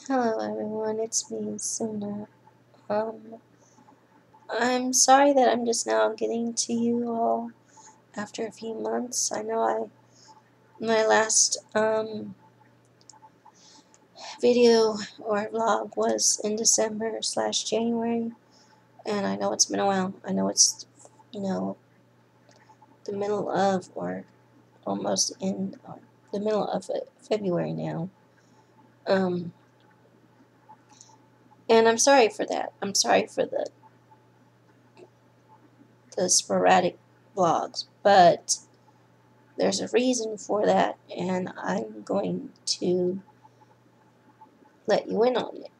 Hello everyone, it's me, Suna. I'm sorry that I'm just now getting to you all after a few months. I know my last video or vlog was in December/January, and I know it's been a while. I know it's, the middle of, or almost in the middle of February now. Um, and I'm sorry for that. I'm sorry for the sporadic vlogs, but there's a reason for that, and I'm going to let you in on it.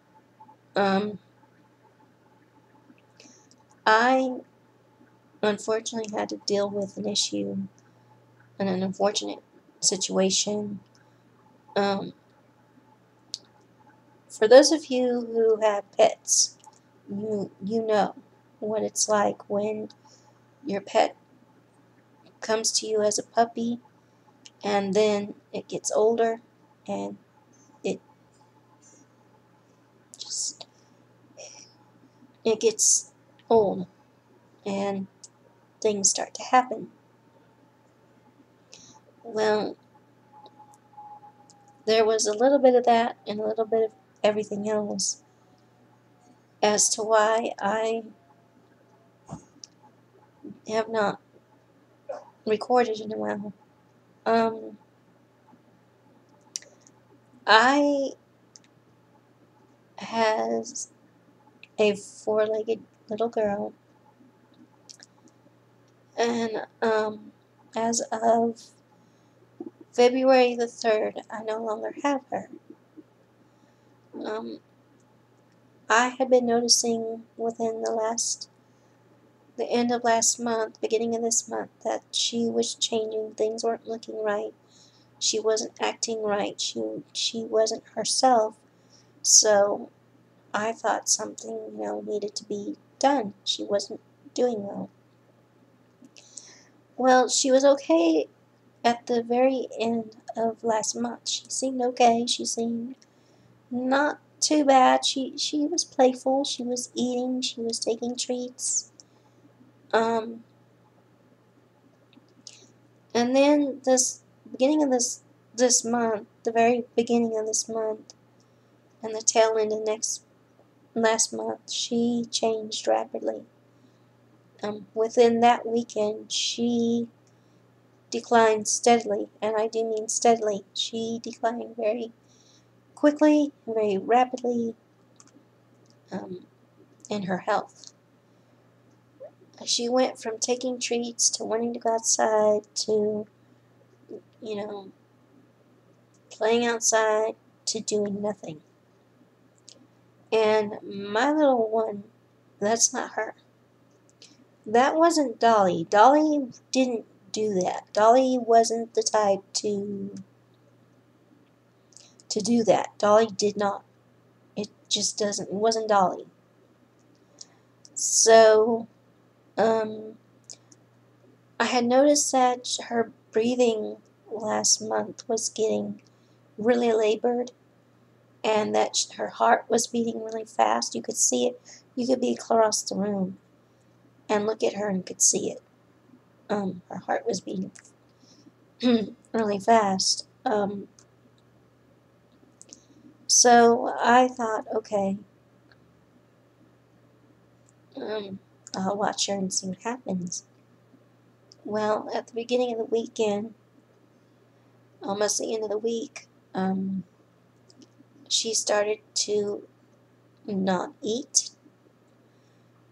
I unfortunately had to deal with an issue and an unfortunate situation. Um, for those of you who have pets, you know what it's like when your pet comes to you as a puppy, and then it gets older, and it just it gets old, and things start to happen. Well, there was a little bit of that and a little bit of everything else as to why I have not recorded in a while. I has a four-legged little girl, and as of February the 3rd, I no longer have her. I had been noticing within the end of last month, beginning of this month, that she was changing. Things weren't looking right. She wasn't acting right. She wasn't herself. So I thought something, needed to be done. She wasn't doing well. Well, she was okay at the very end of last month. She seemed okay. She seemed not too bad. She was playful. She was eating. She was taking treats. And then beginning of this month, the very beginning of this month, and the tail end of last month, she changed rapidly. Within that weekend, she declined steadily, and I do mean steadily. She declined very quickly, very rapidly, in her health. She went from taking treats to wanting to go outside to, playing outside to doing nothing. And my little one, that's not her. That wasn't Dollie. Dollie didn't do that. Dollie wasn't the type to do that. Dollie did not. It just doesn't. It wasn't Dollie. So, I had noticed that her breathing last month was getting really labored, and that her heart was beating really fast. You could see it. You could be across the room and look at her and could see it. Her heart was beating really fast. So I thought, okay, I'll watch her and see what happens. Well, at the beginning of the weekend, almost the end of the week, she started to not eat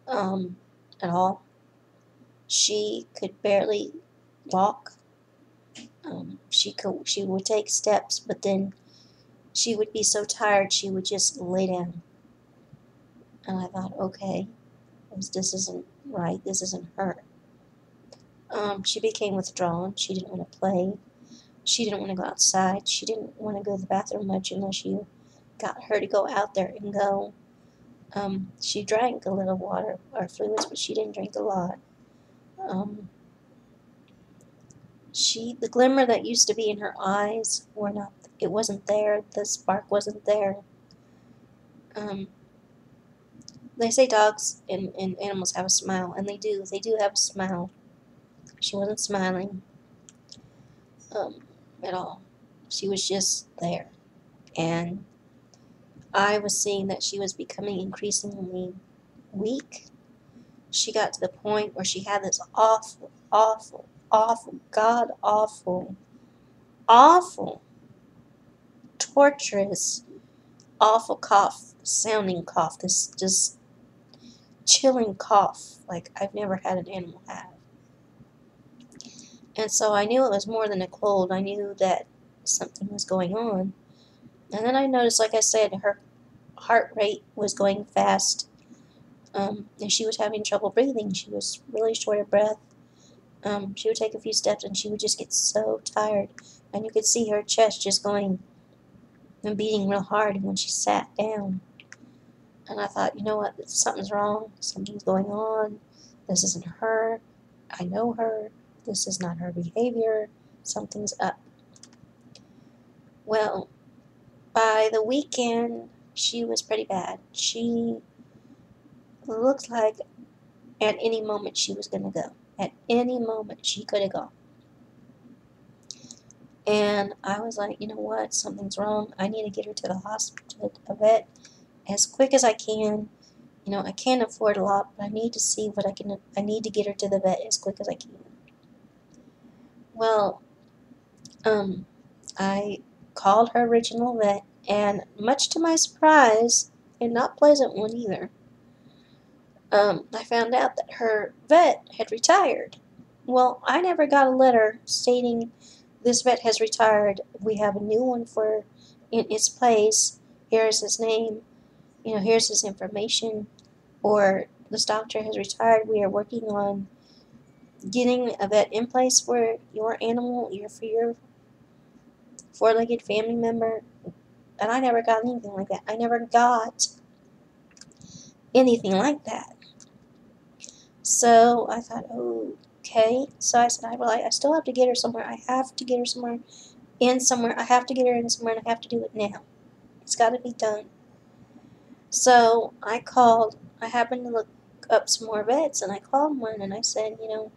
at all. She could barely walk. She would take steps, but then she would be so tired she would just lay down. And I thought, okay, this isn't right. This isn't her. She became withdrawn. She didn't want to play. She didn't want to go outside. She didn't want to go to the bathroom much unless you got her to go out there and go. She drank a little water or fluids, but she didn't drink a lot. The glimmer that used to be in her eyes it wasn't there. The spark wasn't there. They say dogs and animals have a smile, and they do. They do have a smile. She wasn't smiling um, at all. She was just there. And I was seeing that she was becoming increasingly weak. She got to the point where she had this awful, awful, awful, god awful, awful, torturous, awful cough, sounding cough, this just chilling cough like I've never had an animal have. And so I knew it was more than a cold. I knew that something was going on. And then I noticed, like I said, her heart rate was going fast. And she was having trouble breathing. She was really short of breath. She would take a few steps and she would just get so tired. And you could see her chest just going and beating real hard when she sat down. And I thought, you know what, something's wrong. Something's going on. This isn't her. I know her. This is not her behavior. Something's up. Well, by the weekend, she was pretty bad. She looked like at any moment she was going to go. At any moment she could have gone. And I was like, you know what, something's wrong. I need to get her to the hospital, to a vet, as quick as I can. You know, I can't afford a lot, but I need to see what I need to get her to the vet as quick as I can. Well, I called her original vet, and much to my surprise, and not pleasant one either, I found out that her vet had retired. Well, I never got a letter stating this vet has retired. We have a new one for in its place. Here's his name. You know, here's his information. Or this doctor has retired. We are working on getting a vet in place for your animal, for your four-legged family member. And I never got anything like that. I never got anything like that. So I thought, oh, okay. So I said, I still have to get her somewhere. I have to get her somewhere. I have to get her in somewhere, and I have to do it now. It's got to be done. So I called. I happened to look up some more vets, and I called one, and I said, you know,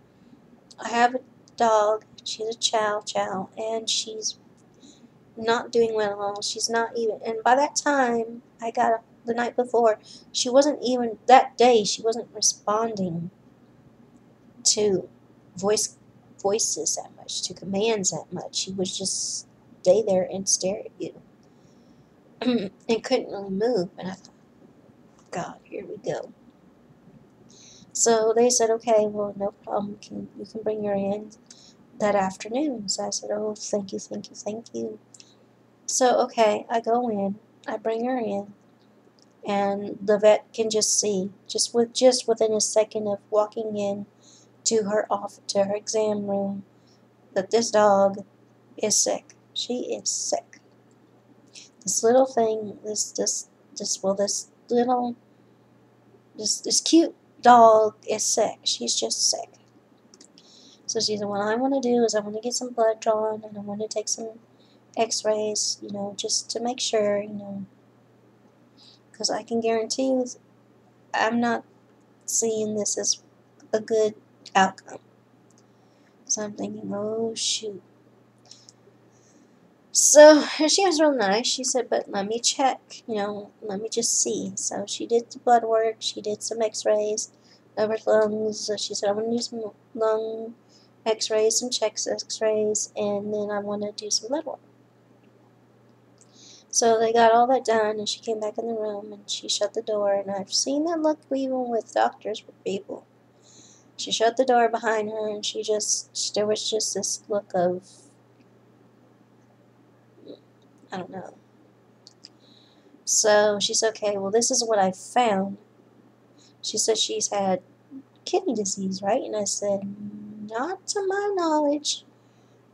I have a dog. She's a chow, and she's not doing well at all. She's not even. And by that time, I got the night before. She wasn't even that day. She wasn't responding to voices that much, to commands that much. She would just stay there and stare at you and couldn't really move. And I thought, God, here we go. So they said, okay, well, no problem. You can bring her in that afternoon. So I said, oh, thank you, thank you, thank you. So, okay, I go in. I bring her in. And the vet can just see, just within a second of walking in to her exam room, that this dog is sick. She is sick. This little thing, this cute dog is sick. She's just sick. So she said, what I want to do is I want to get some blood drawn, and I want to take some x-rays, you know, just to make sure, you know, because I can guarantee you I'm not seeing this as a good outcome. So I'm thinking, oh, shoot. So she was real nice. She said, but let me check, you know, let me just see. So she did the blood work. She did some x-rays of her lungs. So she said, I want to do some lung x-rays, some chest x-rays, and then I want to do some blood work. So they got all that done, and she came back in the room, and she shut the door, and I've seen that look even with doctors, with people. She shut the door behind her, and there was just this look of, I don't know. So she said, okay, well, this is what I found. She said she's had kidney disease, right? And I said, not to my knowledge.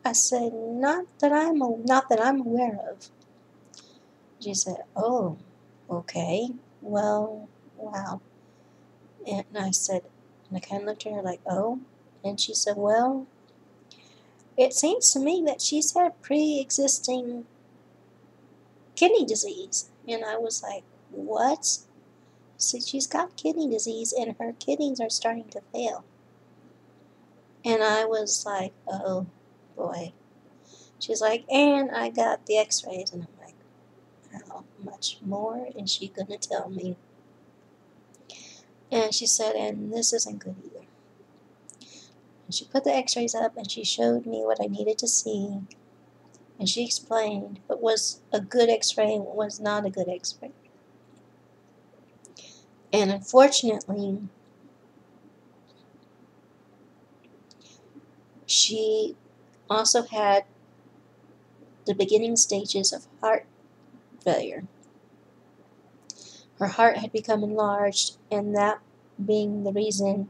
I said, not that I'm aware of. She said, oh, okay, well, wow. And I said, and I kind of looked at her like, oh. And she said, well, it seems to me that she's had pre-existing kidney disease. And I was like, what? So she's got kidney disease and her kidneys are starting to fail. And I was like, oh boy. She's like, and I got the x-rays. And I'm like, how much more is she going to tell me? And she said, and this isn't good either. And she put the x-rays up and she showed me what I needed to see. And she explained what was a good x-ray and what was not a good x-ray. And unfortunately, she also had the beginning stages of heart failure. Her heart had become enlarged, and that being the reason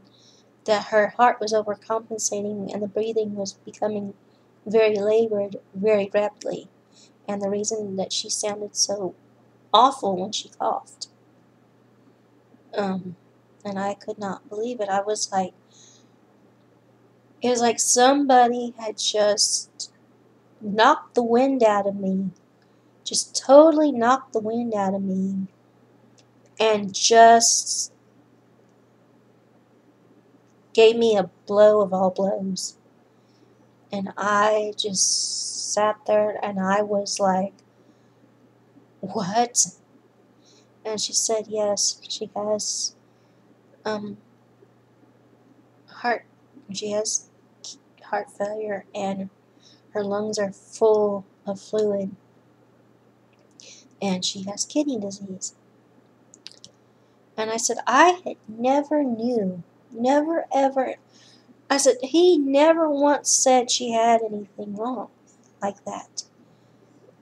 that her heart was overcompensating and the breathing was becoming very labored very rapidly, and the reason that she sounded so awful when she coughed. And I could not believe it. I was like, it was like somebody had just knocked the wind out of me, just totally knocked the wind out of me, and just gave me a blow of all blows. And I just sat there and I was like, what? And she said, yes, she has heart, she has heart failure and her lungs are full of fluid and she has kidney disease. And I said, I had never knew, never ever. I said, he never once said she had anything wrong like that.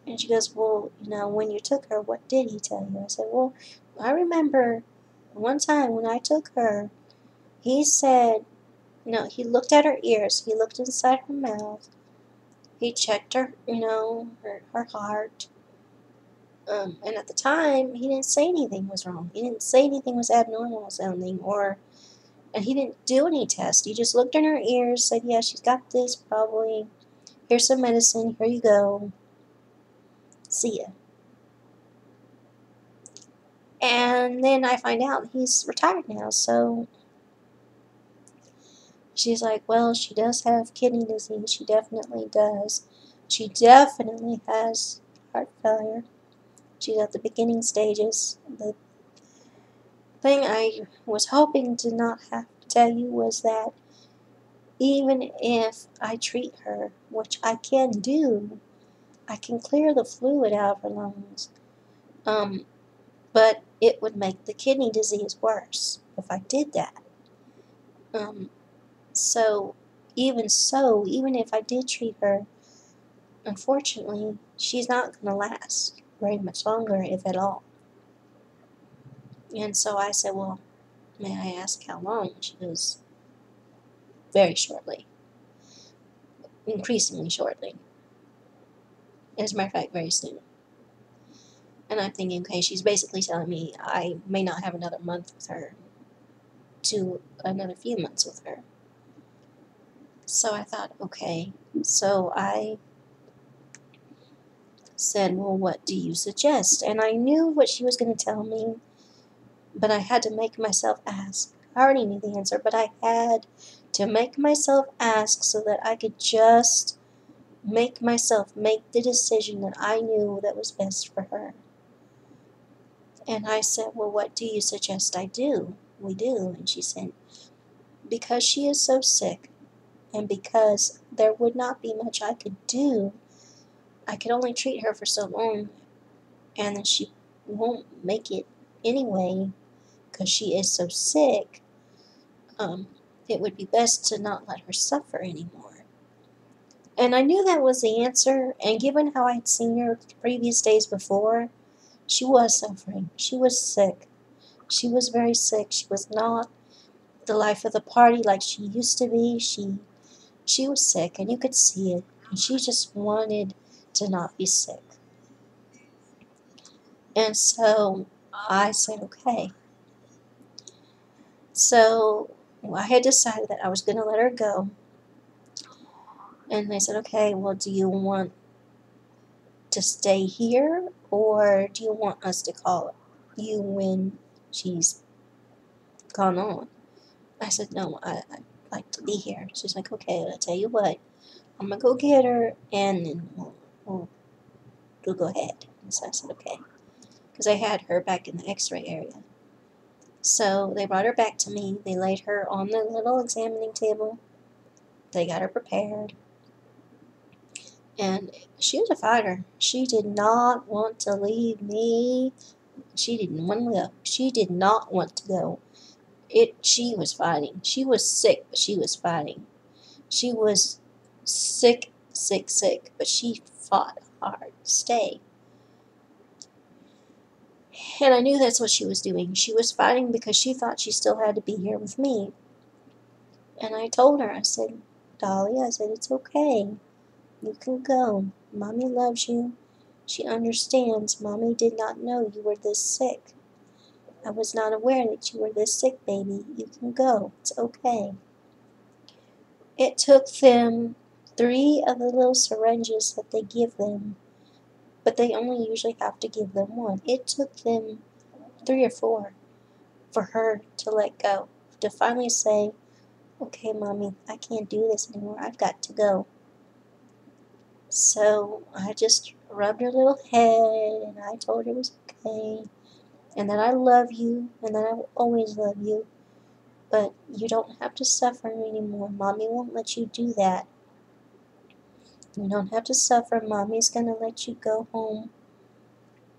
And she goes, well, when you took her, what did he tell you? I said, well, I remember one time when I took her, he said, he looked at her ears, he looked inside her mouth, he checked her, her heart. And at the time, he didn't say anything was wrong. He didn't say anything was abnormal sounding, and he didn't do any tests. He just looked in her ears, said, yeah, she's got this probably. Here's some medicine. Here you go. See ya. And then I find out he's retired now, so she's like, well, she does have kidney disease. She definitely does. She definitely has heart failure. She's at the beginning stages. The thing I was hoping to not have to tell you was that even if I treat her, which I can do, I can clear the fluid out of her lungs. But it would make the kidney disease worse if I did that. So, even if I did treat her, unfortunately, she's not going to last very much longer, if at all. And so I said, well, may I ask how long? She goes, very shortly. Increasingly shortly. As a matter of fact, very soon. And I'm thinking, okay, she's basically telling me I may not have another month with her to another few months with her. So I thought, okay. So I said, well, what do you suggest? And I knew what she was going to tell me, but I had to make myself ask. I already knew the answer, but I had to make myself ask so that I could just make myself make the decision that I knew that was best for her. And I said, well, what do you suggest I do? We do. And she said, because she is so sick and because there would not be much I could do, I could only treat her for so long, and then she won't make it anyway because she is so sick. It would be best to not let her suffer anymore. And I knew that was the answer, and given how I'd seen her the previous days before, she was suffering. She was sick. She was very sick. She was not the life of the party like she used to be. She was sick, and you could see it, and she just wanted to not be sick. And so I said, okay. So I had decided that I was going to let her go. And they said, okay, well, do you want to stay here or do you want us to call you when she's gone on. I said, no, I'd like to be here. She's like, okay, I'll tell you what. I'm going to go get her, and then we'll go ahead. And so I said, okay. Because I had her back in the x-ray area. So they brought her back to me. They laid her on the little examining table. They got her prepared. And she was a fighter. She did not want to leave me. She didn't want to go. She did not want to go. She was fighting. She was sick, but she was fighting. She was sick, sick, sick, but she fought hard to stay. And I knew that's what she was doing. She was fighting because she thought she still had to be here with me. And I told her, I said, Dolly, I said, it's okay. You can go. Mommy loves you. She understands. Mommy did not know you were this sick. I was not aware that you were this sick, baby. You can go. It's okay. It took them 3 of the little syringes that they give them, but they only usually have to give them 1. It took them 3 or 4 for her to let go, to finally say, okay, Mommy, I can't do this anymore. I've got to go. So I just rubbed her little head, and I told her it was okay, and that I love you, and that I will always love you, but you don't have to suffer anymore. Mommy won't let you do that. You don't have to suffer. Mommy's going to let you go home,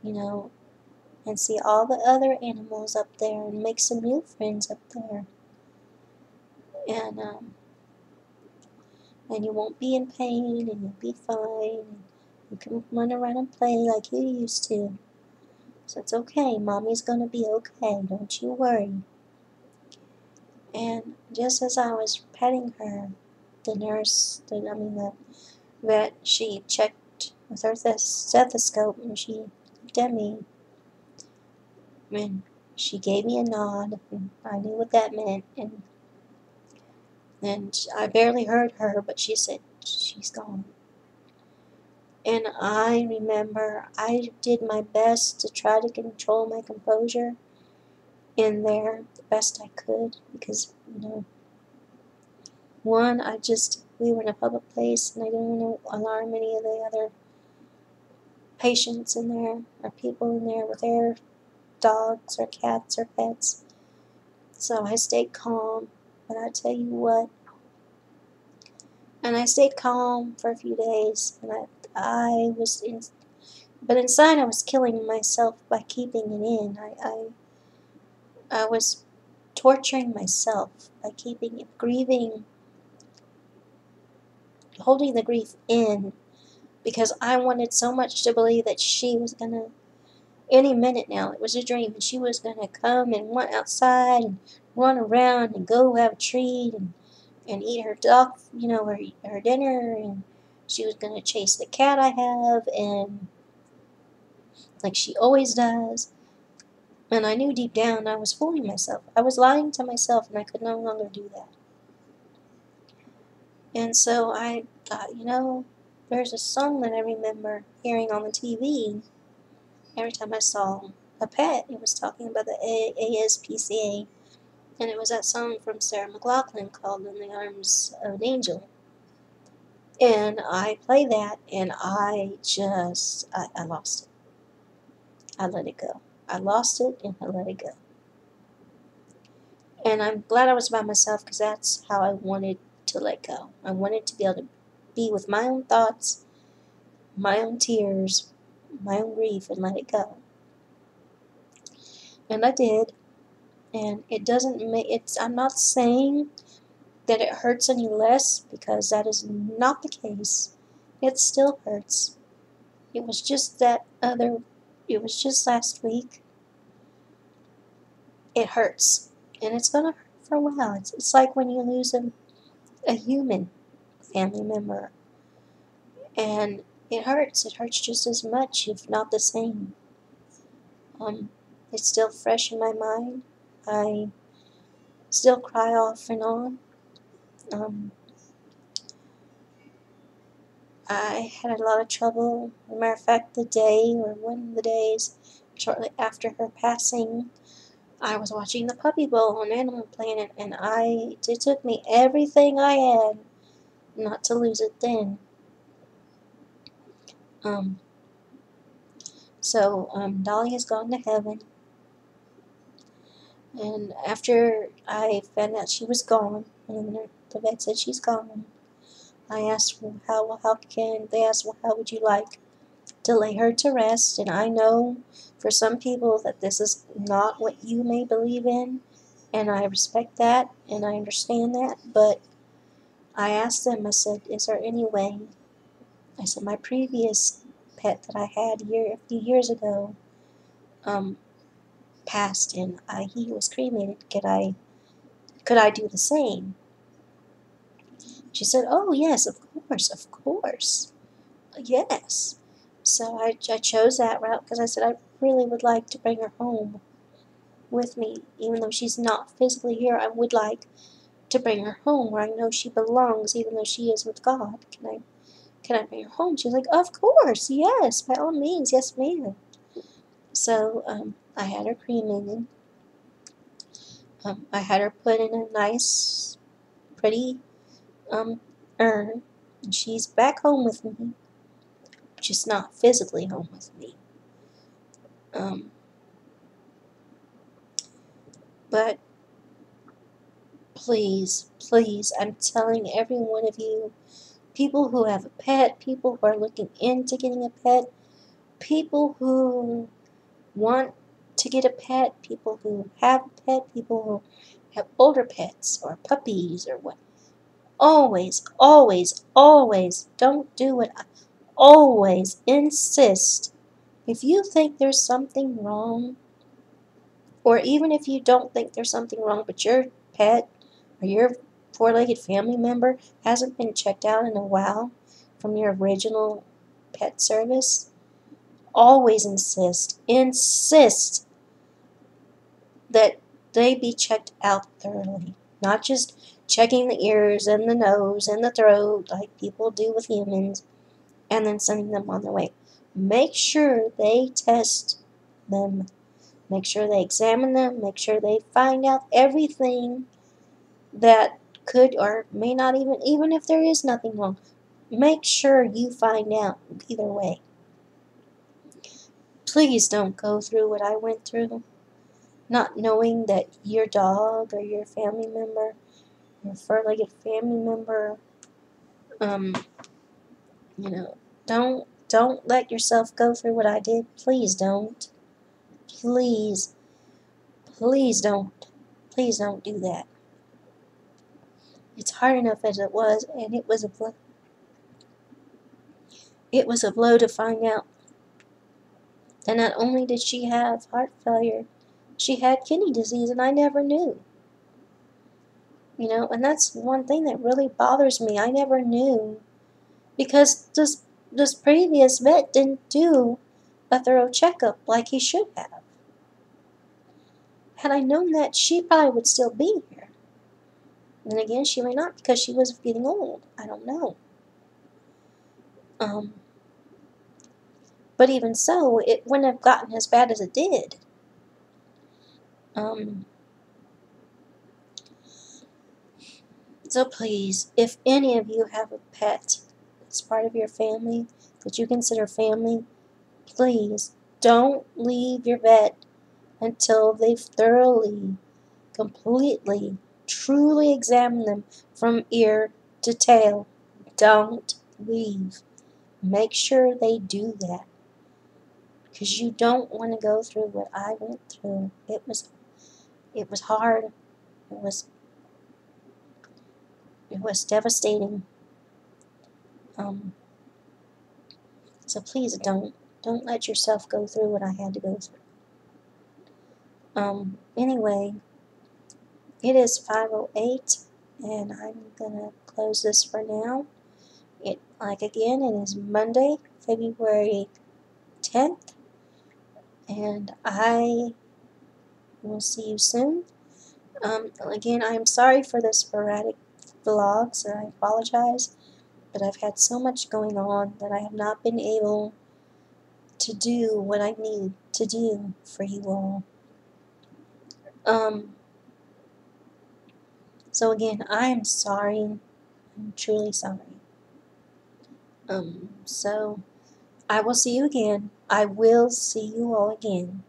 and see all the other animals up there and make some new friends up there. And you won't be in pain, and you'll be fine. And you can run around and play like you used to. So it's okay. Mommy's going to be okay. Don't you worry. And just as I was petting her, the vet, she checked with her stethoscope, and she looked at me, and she gave me a nod, and I knew what that meant, and I barely heard her, but she said, she's gone. And I remember I did my best to try to control my composure in there the best I could, because, we were in a public place, and I didn't want to alarm any of the other patients in there, or people in there with their dogs or cats or pets. So I stayed calm, but I tell you what, and I stayed calm for a few days, and but inside I was killing myself by keeping it in. I was torturing myself by keeping it, grieving, holding the grief in, because I wanted so much to believe that she was going to, any minute now, it was a dream, and she was going to come and run outside and run around and go have a treat and eat her her dinner, and she was going to chase the cat I have, and like she always does. And I knew deep down I was fooling myself. I was lying to myself, and I could no longer do that. And so I thought, there's a song that I remember hearing on the TV every time I saw a pet. It was talking about the ASPCA, and it was that song from Sarah McLachlan called In the Arms of an Angel. And I played that, and I lost it. I let it go. I lost it, and I let it go. And I'm glad I was by myself, because that's how I wanted to let go. I wanted to be able to be with my own thoughts, my own tears, my own grief, and let it go. And I did. And it doesn't make I'm not saying that it hurts any less, because that is not the case. It still hurts. It was just last week. It hurts. And it's going to hurt for a while. It's like when you lose a human family member. And it hurts. It hurts just as much, if not the same. It's still fresh in my mind. I still cry off and on. I had a lot of trouble. As a matter of fact, one of the days, shortly after her passing, I was watching the Puppy Bowl on Animal Planet, and it took me everything I had not to lose it then. Um, Dollie has gone to heaven, and after I found out she was gone, and the vet said she's gone, I asked, well, they asked, well, how would you like to lay her to rest? And I know for some people that this is not what you may believe in, and I respect that, and I understand that, but I asked them, I said, is there any way? I said, my previous pet that I had a few years ago passed, and he was cremated. Could I do the same? She said, oh, yes, of course, yes. So I chose that route because I said I really would like to bring her home with me. Even though she's not physically here, I would like to bring her home where I know she belongs, even though she is with God. Can I bring her home? She was like, of course, yes, by all means, yes, ma'am. So I had her cremated. I had her put in a nice, pretty urn. And she's back home with me, just not physically home with me. But please, please, I'm telling every one of you, people who have a pet, people who are looking into getting a pet, people who want to get a pet, people who have a pet, people who have older pets or puppies or what. Always, always, always don't do it. Always insist. If you think there's something wrong, or even if you don't think there's something wrong, but your pet or your four-legged family member hasn't been checked out in a while from your original pet service, always insist that they be checked out thoroughly. Not just checking the ears and the nose and the throat like people do with humans and then sending them on their way. Make sure they test them. Make sure they examine them. Make sure they find out everything that could or may not even if there is nothing wrong. Make sure you find out either way. Please don't go through what I went through, not knowing that your dog or your family member, your fur-legged family member, um, don't let yourself go through what I did. Please don't. Please, please don't. Please don't do that. It's hard enough as it was, and it was a blow. It was a blow to find out that not only did she have heart failure, she had kidney disease, and I never knew. And that's one thing that really bothers me. I never knew because this previous vet didn't do a thorough checkup like he should have. Had I known that, she probably would still be here. Then again, she may not because she was getting old. I don't know. But even so, it wouldn't have gotten as bad as it did. So please, if any of you have a pet that's part of your family, that you consider family, please don't leave your vet until they've thoroughly, completely, truly examined them from ear to tail. Don't leave. Make sure they do that. Because you don't want to go through what I went through. It was hard. It was devastating. So please don't let yourself go through what I had to go through. Anyway, it is 5:08, and I'm gonna close this for now. It is Monday, February 10th, and I will see you soon. Again, I'm sorry for the sporadic vlogs, and I apologize, but I've had so much going on that I have not been able to do what I need to do for you all. So again, I am sorry. I'm truly sorry. So I will see you again. I will see you all again.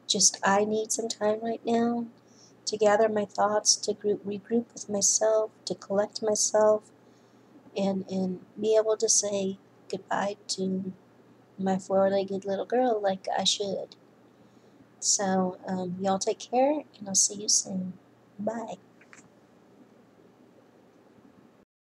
Just I need some time right now to gather my thoughts, to regroup with myself, to collect myself, and be able to say goodbye to my four-legged little girl like I should. So y'all take care, and I'll see you soon. Bye.